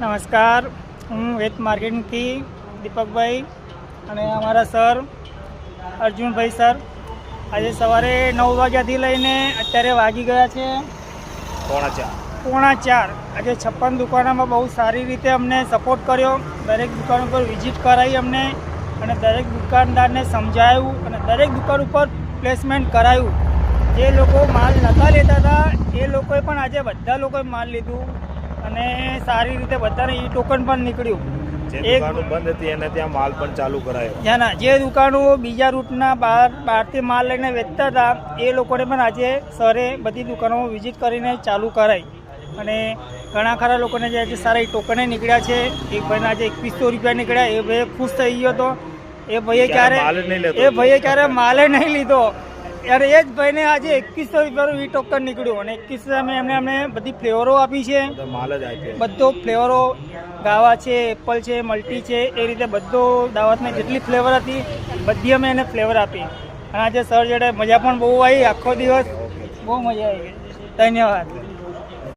નમસ્કાર, હું વેત માર્કેટિંગથી દીપકભાઈ અને અમારા સર અર્જુનભાઈ સર આજે સવારે 9 વાગ્યાથી લઈને અત્યારે વાગી ગયા છે 3:45. આજે 56 દુકાનોમાં બહુ સારી રીતે અમને સપોર્ટ કર્યો. દરેક દુકાન ઉપર વિઝિટ કરાવી અમને અને દરેક દુકાનદારને સમજાવ્યું અને દરેક દુકાન ઉપર પ્લેસમેન્ટ કરાવ્યું. જે લોકો માલ નહોતા લેતા હતા એ લોકોએ પણ આજે બધા લોકોએ માલ લીધું અને સારી રીતે બધાને ઈ ટોકન પણ નીકળ્યું. એક દુકાનો બંધ હતી એને ત્યાં માલ પણ ચાલુ કરાયો. જે દુકાનો બીજા રૂટના બહારથી માલ લઈને વેચતા હતા એ લોકોને પણ આજે સરે બધી દુકાનો વિઝિટ કરીને ચાલુ કરાવી અને ઘણા ખરા લોકોને જે આજે સારા ટોકને નીકળ્યા છે. એક ભાઈને આજે 2100 રૂપિયા નીકળ્યા. એ ભાઈ ખુશ થઈ ગયો હતો. એ ભાઈએ ક્યારે માલે નહીં લીધો ત્યારે એ જ ભાઈને આજે 2100 રૂપિયાનું ઈ ટોકન નીકળ્યું અને 2100 અમને બધી ફ્લેવરો આપી છે. બધો ફ્લેવરો ગાવા છે, એપલ છે, મલ્ટી છે, એ રીતે બધો દાવતની જેટલી ફ્લેવર હતી બધી અમે એને ફ્લેવર આપી અને આજે સર જોડે મજા પણ બહુ આવી. આખો દિવસ બહુ મજા આવી. ધન્યવાદ.